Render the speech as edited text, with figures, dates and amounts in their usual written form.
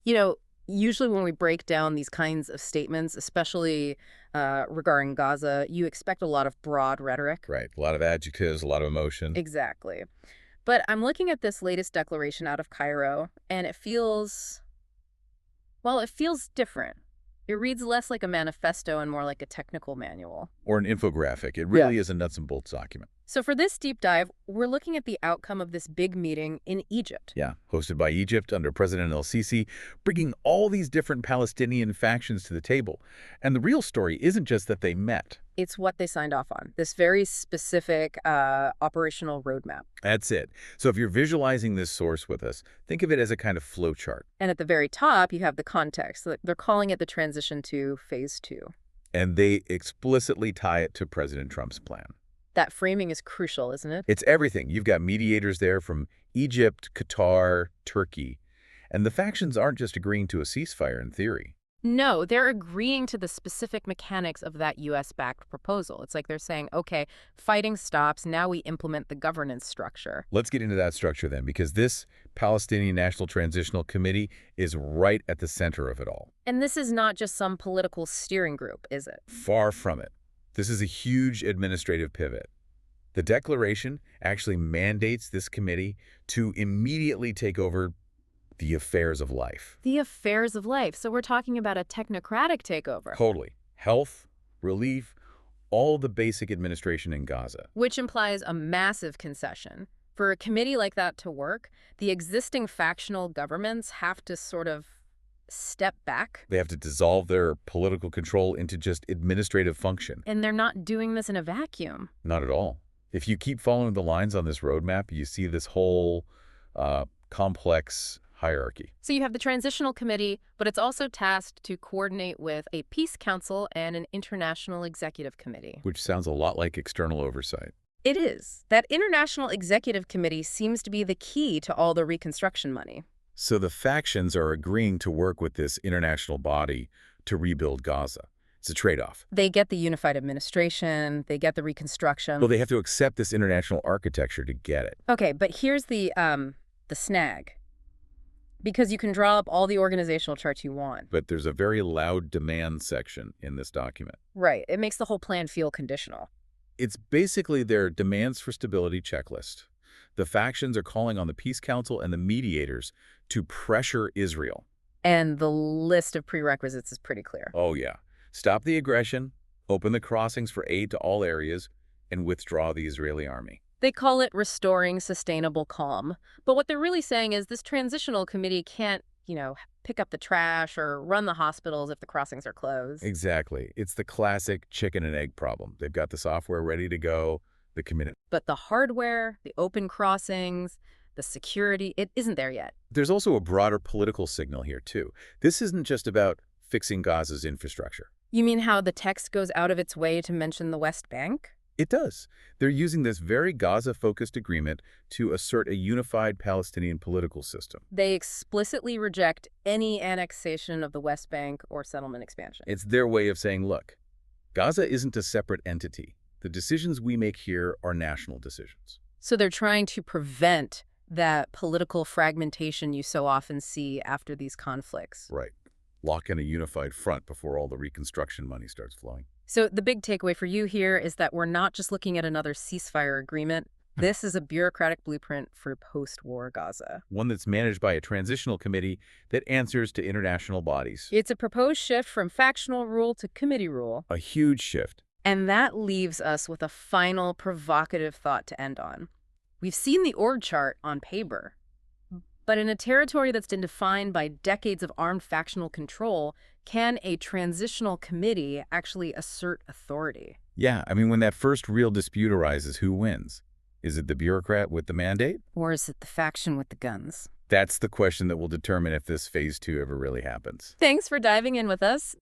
You know, usually when we break down these kinds of statements, especially regarding Gaza, you expect a lot of broad rhetoric. Right. A lot of adjectives, a lot of emotion. Exactly. But I'm looking at this latest declaration out of Cairo, and it feels different. It reads less like a manifesto and more like a technical manual. Or an infographic. It Yeah. really is a nuts and bolts document. So for this deep dive, we're looking at the outcome of this big meeting in Egypt. Yeah. Hosted by Egypt under President el-Sisi, bringing all these different Palestinian factions to the table. And the real story isn't just that they met. It's what they signed off on, this very specific operational roadmap. That's it. So if you're visualizing this source with us, think of it as a kind of flow chart. And at the very top, you have the context. They're calling it the transition to phase 2. And they explicitly tie it to President Trump's plan. That framing is crucial, isn't it? It's everything. You've got mediators there from Egypt, Qatar, Turkey. And the factions aren't just agreeing to a ceasefire in theory. No, they're agreeing to the specific mechanics of that U.S.-backed proposal. It's like they're saying, okay, fighting stops, now we implement the governance structure. Let's get into that structure then, because this Palestinian National Transitional Committee is right at the center of it all. And this is not just some political steering group, is it? Far from it. This is a huge administrative pivot. The declaration actually mandates this committee to immediately take over the affairs of life. The affairs of life. So we're talking about a technocratic takeover. Totally. Health, relief, all the basic administration in Gaza. Which implies a massive concession. For a committee like that to work, the existing factional governments have to sort of step back. They have to dissolve their political control into just administrative function. And they're not doing this in a vacuum. Not at all. If you keep following the lines on this roadmap, you see this whole complex hierarchy. So you have the transitional committee, but it's also tasked to coordinate with a peace council and an international executive committee. Which sounds a lot like external oversight. It is. That international executive committee seems to be the key to all the reconstruction money. So the factions are agreeing to work with this international body to rebuild Gaza. It's a trade-off. They get the unified administration, they get the reconstruction. Well, they have to accept this international architecture to get it. Okay, but here's the snag. Because you can draw up all the organizational charts you want. But there's a very loud demand section in this document. Right. It makes the whole plan feel conditional. It's basically their demands for stability checklist. The factions are calling on the Peace Council and the mediators to pressure Israel. And the list of prerequisites is pretty clear. Oh, yeah. Stop the aggression, open the crossings for aid to all areas, and withdraw the Israeli army. They call it restoring sustainable calm. But what they're really saying is this transitional committee can't, pick up the trash or run the hospitals if the crossings are closed. Exactly. It's the classic chicken and egg problem. They've got the software ready to go, the community. But the hardware, the open crossings, the security, it isn't there yet. There's also a broader political signal here, too. This isn't just about fixing Gaza's infrastructure. You mean how the text goes out of its way to mention the West Bank? It does. They're using this very Gaza-focused agreement to assert a unified Palestinian political system. They explicitly reject any annexation of the West Bank or settlement expansion. It's their way of saying, look, Gaza isn't a separate entity. The decisions we make here are national decisions. So they're trying to prevent that political fragmentation you so often see after these conflicts. Right. Lock in a unified front before all the reconstruction money starts flowing. So the big takeaway for you here is that we're not just looking at another ceasefire agreement. This is a bureaucratic blueprint for post-war Gaza. One that's managed by a transitional committee that answers to international bodies. It's a proposed shift from factional rule to committee rule. A huge shift. And that leaves us with a final provocative thought to end on. We've seen the org chart on paper, but in a territory that's been defined by decades of armed factional control, can a transitional committee actually assert authority? Yeah, I mean, when that first real dispute arises, who wins? Is it the bureaucrat with the mandate? Or is it the faction with the guns? That's the question that will determine if this phase 2 ever really happens. Thanks for diving in with us.